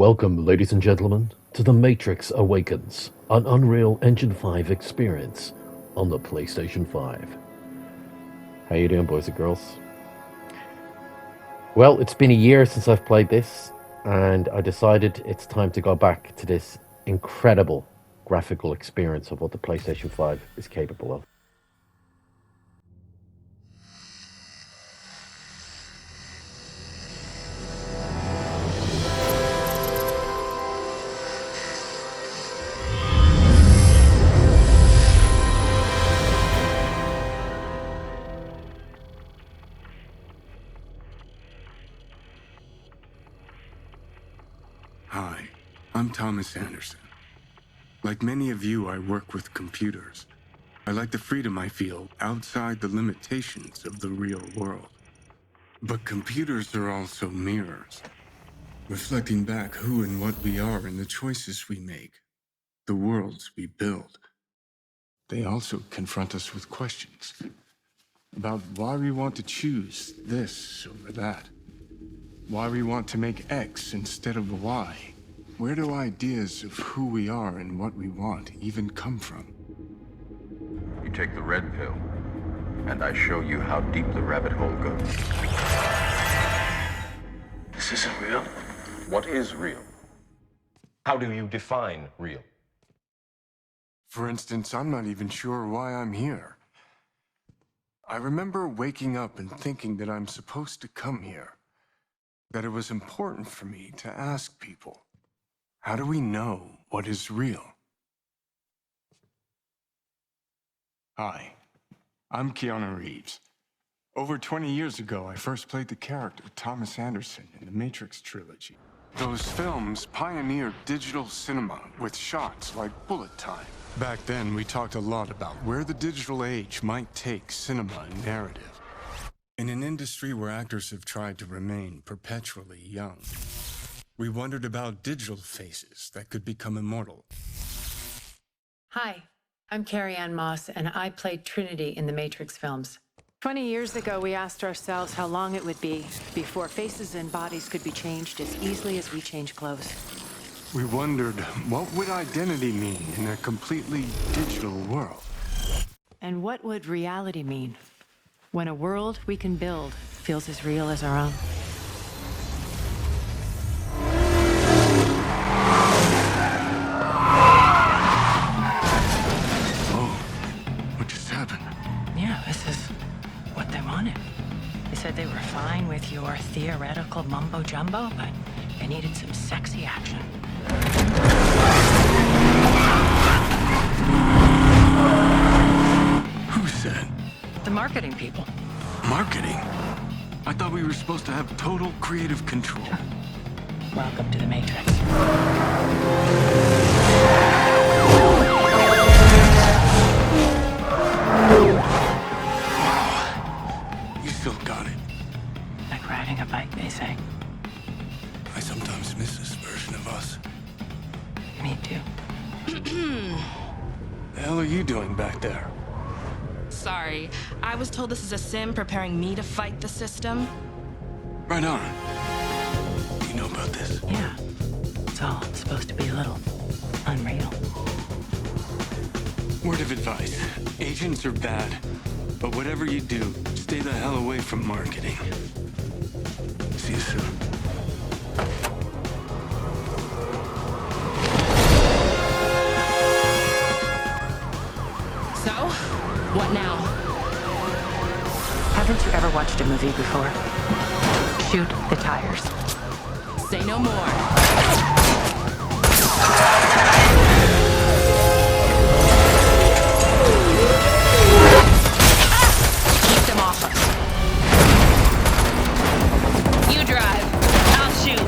Welcome, ladies and gentlemen, to the Matrix Awakens, an Unreal Engine 5 experience on the PlayStation 5. How you doing, boys and girls? Well, it's been a year since I've played this, and I decided it's time to go back to this incredible graphical experience of what the PlayStation 5 is capable of. Hi, I'm Thomas Anderson. Like many of you, I work with computers. I like the freedom I feel outside the limitations of the real world. But computers are also mirrors, reflecting back who and what we are and the choices we make, the worlds we build. They also confront us with questions about why we want to choose this over that. Why we want to make X instead of Y. Where do ideas of who we are and what we want even come from? You take the red pill, and I show you how deep the rabbit hole goes. This isn't real. What is real? How do you define real? For instance, I'm not even sure why I'm here. I remember waking up and thinking that I'm supposed to come here. That it was important for me to ask people, how do we know what is real? Hi, I'm Keanu Reeves. Over 20 years ago, I first played the character Thomas Anderson in the Matrix trilogy. Those films pioneered digital cinema with shots like bullet time. Back then, we talked a lot about where the digital age might take cinema and narrative. In an industry where actors have tried to remain perpetually young, we wondered about digital faces that could become immortal. Hi, I'm Carrie Ann Moss, and I played Trinity in the Matrix films. 20 years ago, we asked ourselves how long it would be before faces and bodies could be changed as easily as we change clothes. We wondered, what would identity mean in a completely digital world? And what would reality mean when a world we can build feels as real as our own? What just happened? Yeah, this is what they wanted. They said they were fine with your theoretical mumbo-jumbo, but they needed some sexy action. Who said? The marketing people. Marketing? I thought we were supposed to have total creative control. Welcome to the Matrix. You still got it. Like riding a bike, they say. I sometimes miss this version of us. Me too. The hell are you doing back there? Sorry, I was told this is a sim preparing me to fight the system. Right on. You know about this? Yeah. It's all supposed to be a little unreal. Word of advice. Agents are bad. But whatever you do, stay the hell away from marketing. See you soon. So, what now? Haven't you ever watched a movie before? Shoot the tires. Say no more. Keep them off us. You drive. I'll shoot.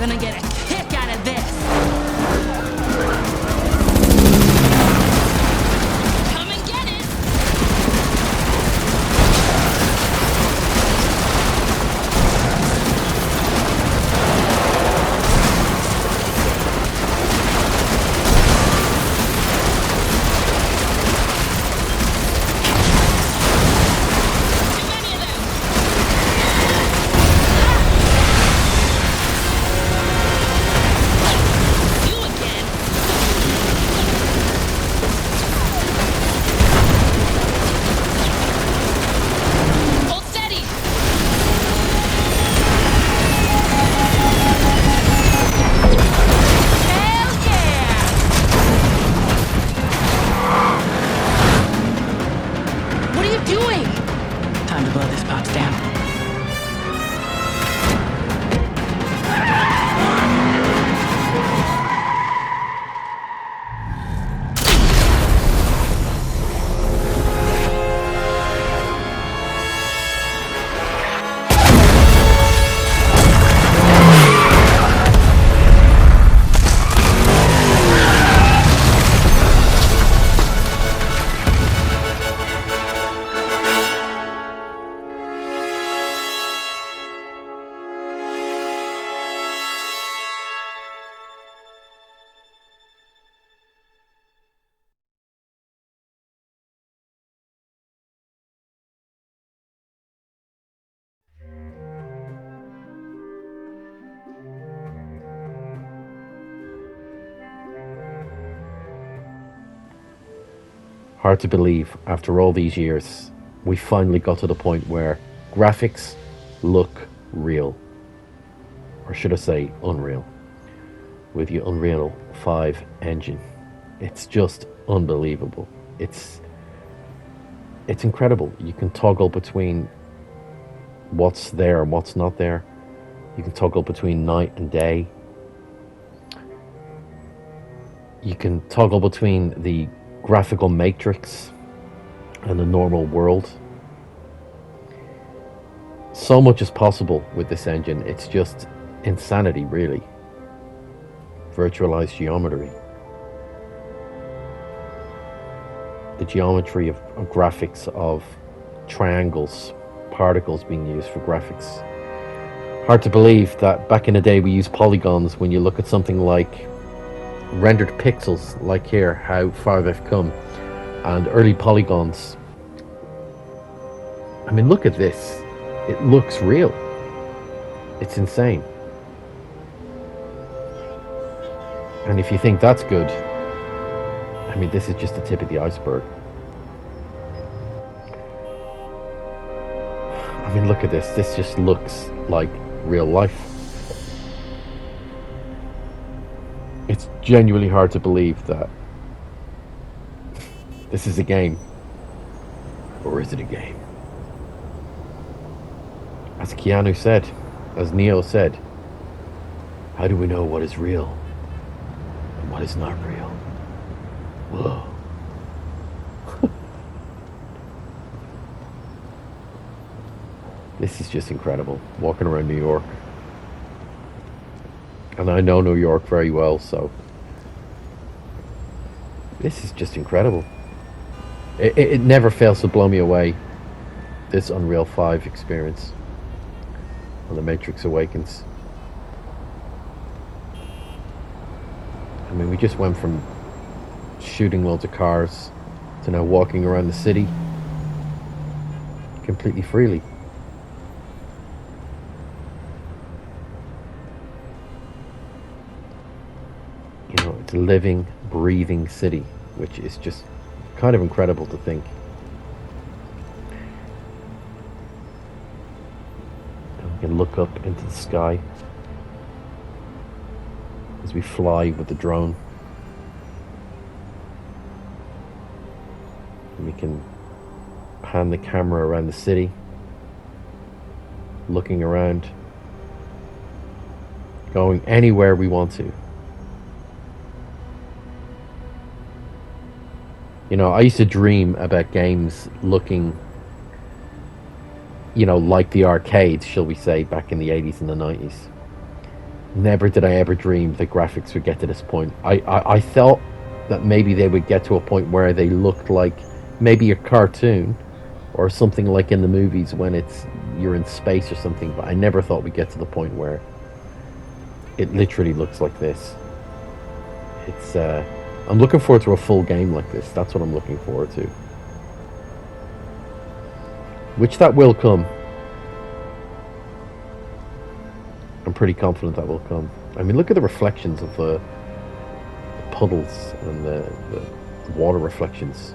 gonna get a kick out of this. Come and get it. Too many of them. You again. Hold steady. Hell yeah! What are you doing? Time to blow this box down. Hard to believe, after all these years, we finally got to the point where graphics look real. Or should I say, unreal. With the Unreal 5 engine. It's just unbelievable. It's incredible. You can toggle between what's there and what's not there. You can toggle between night and day. You can toggle between the graphical matrix and the normal world. So much is possible with this engine. It's just insanity, really. Virtualized geometry. The geometry of graphics of triangles, particles being used for graphics. Hard to believe that back in the day we used polygons. When you look at something like rendered pixels, like here, how far they've come, and early polygons. I mean, look at this. It looks real. It's insane. And if you think that's good, I mean, this is just the tip of the iceberg. I mean, look at this. This just looks like real life. It's genuinely hard to believe that this is a game. Or is it a game? As Keanu said, as Neo said, how do we know what is real and what is not real? Whoa. This is just incredible, walking around New York. And I know New York very well, so this is just incredible. It never fails to blow me away, this Unreal 5 experience on the Matrix Awakens. I mean, we just went from shooting loads of cars to now walking around the city completely freely. You know, it's a living, breathing city, which is just kind of incredible to think. And we can look up into the sky as we fly with the drone. And we can pan the camera around the city, looking around, going anywhere we want to. You know, I used to dream about games looking, you know, like the arcades, shall we say, back in the 80s and the 90s. Never did I ever dream that graphics would get to this point. I thought that maybe they would get to a point where they looked like maybe a cartoon or something like in the movies when you're in space or something, but I never thought we'd get to the point where it literally looks like this. It's I'm looking forward to a full game like this. That's what I'm looking forward to. Which that will come. I'm pretty confident that will come. I mean, look at the reflections of the puddles and the water reflections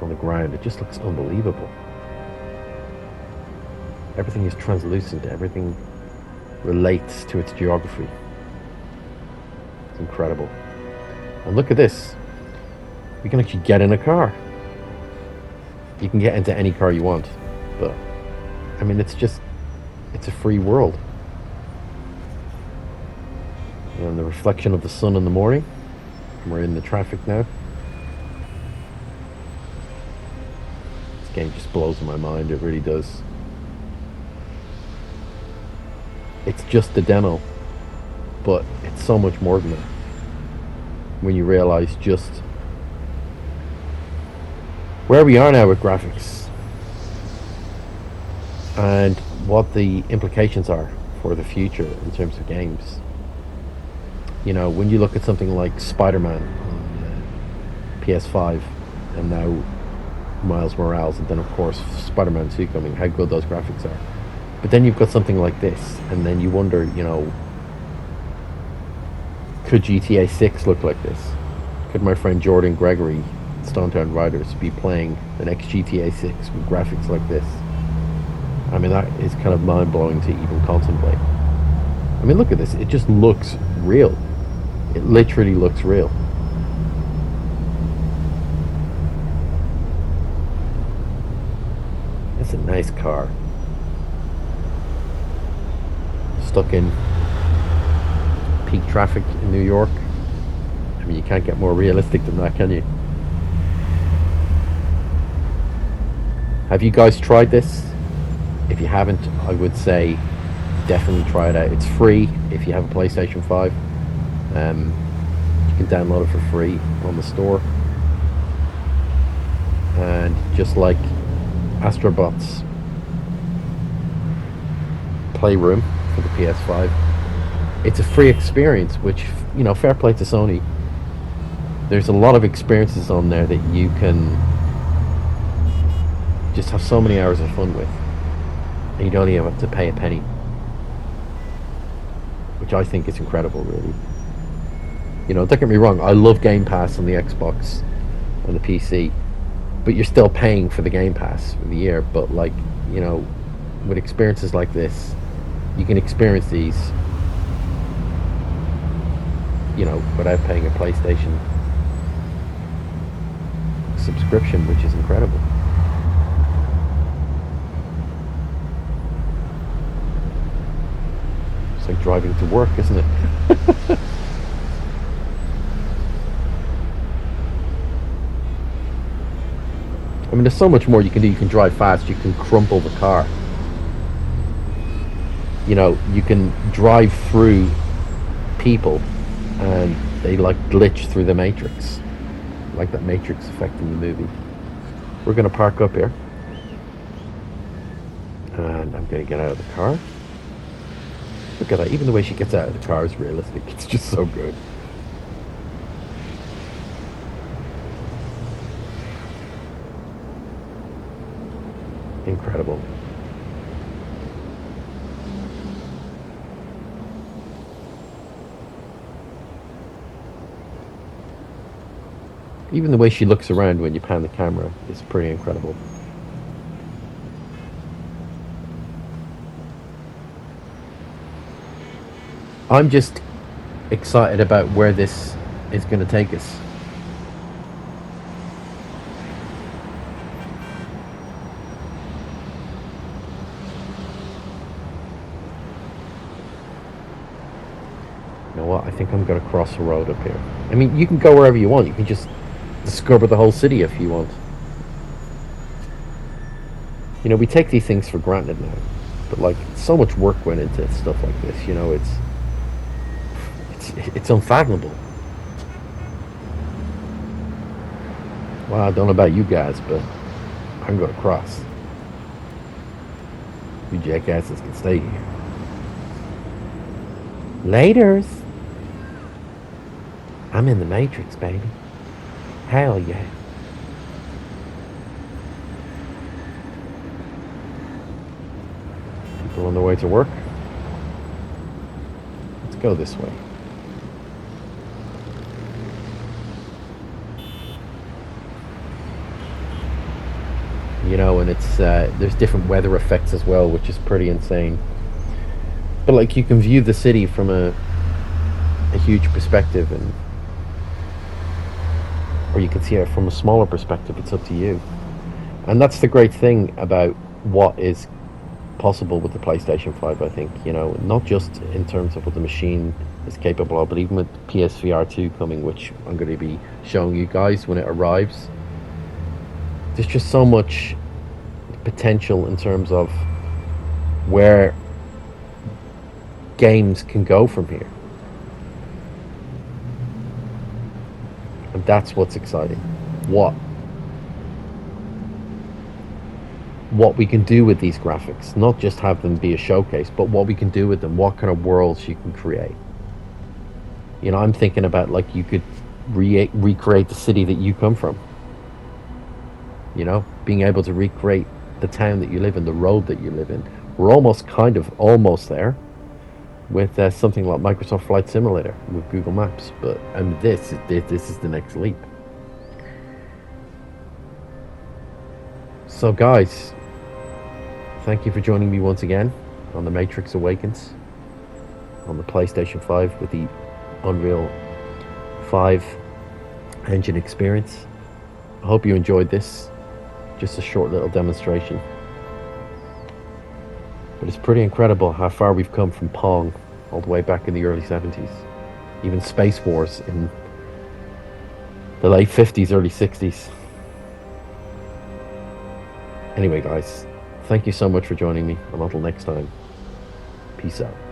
on the ground. It just looks unbelievable. Everything is translucent. Everything relates to its geography. It's incredible. And look at this. You can actually get in a car. You can get into any car you want. But, I mean, it's a free world. And the reflection of the sun in the morning. We're in the traffic now. This game just blows my mind. It really does. It's just a demo, but it's so much more than that. When you realize just where we are now with graphics and what the implications are for the future in terms of games. You know, when you look at something like Spider-Man on PS5 and now Miles Morales, and then of course Spider-Man 2 coming, how good those graphics are. But then you've got something like this, and then you wonder, you know, could GTA 6 look like this? Could my friend Jordan Gregory, Stone Town Riders, be playing the next GTA 6 with graphics like this? I mean, that is kind of mind-blowing to even contemplate. I mean, look at this. It just looks real. It literally looks real. It's a nice car. Stuck in peak traffic in New York. I mean, you can't get more realistic than that, can you? Have you guys tried this? If you haven't, I would say definitely try it out. It's free if you have a PlayStation 5. You can download it for free on the store. And just like Astrobot's Playroom for the PS5, it's a free experience, which, you know, fair play to Sony. There's a lot of experiences on there that you can just have so many hours of fun with, and you don't even have to pay a penny, which I think is incredible, really. You know, don't get me wrong, I love Game Pass on the Xbox and the PC, but you're still paying for the Game Pass for the year. But, like, you know, with experiences like this, you can experience these, you know, without paying a PlayStation subscription, which is incredible. It's like driving to work, isn't it? I mean, there's so much more you can do. You can drive fast. You can crumple the car. You know, you can drive through people and they, like, glitch through the Matrix. Like that Matrix effect in the movie. We're going to park up here. And I'm going to get out of the car. Look at that. Even the way she gets out of the car is realistic. It's just so good. Incredible. Even the way she looks around when you pan the camera is pretty incredible. I'm just excited about where this is going to take us. You know what? I think I'm going to cross the road up here. I mean, you can go wherever you want. You can just discover the whole city if you want. You know, we take these things for granted now, but like so much work went into stuff like this. You know, it's unfathomable. Well, I don't know about you guys, but I'm going to cross. You jackasses can stay here. Laters. I'm in the Matrix, baby. Hell yeah. People on their way to work. Let's go this way. You know, and it's there's different weather effects as well, which is pretty insane. But like, you can view the city from a huge perspective, and or you can see it from a smaller perspective. It's up to you. And that's the great thing about what is possible with the PlayStation 5, I think. You know, not just in terms of what the machine is capable of, but even with PSVR 2 coming, which I'm going to be showing you guys when it arrives. There's just so much potential in terms of where games can go from here. And that's what's exciting. What we can do with these graphics, not just have them be a showcase, but what we can do with them, what kind of worlds you can create. You know, I'm thinking about, like, you could recreate the city that you come from. You know, being able to recreate the town that you live in, the road that you live in. We're almost there with something like Microsoft Flight Simulator with Google Maps, but this is the next leap. So guys, thank you for joining me once again on the Matrix Awakens on the PlayStation 5 with the Unreal 5 engine experience. I hope you enjoyed this. Just a short little demonstration. But it's pretty incredible how far we've come from Pong all the way back in the early 70s. Even Space Wars in the late 50s, early 60s. Anyway guys, thank you so much for joining me, and until next time, peace out.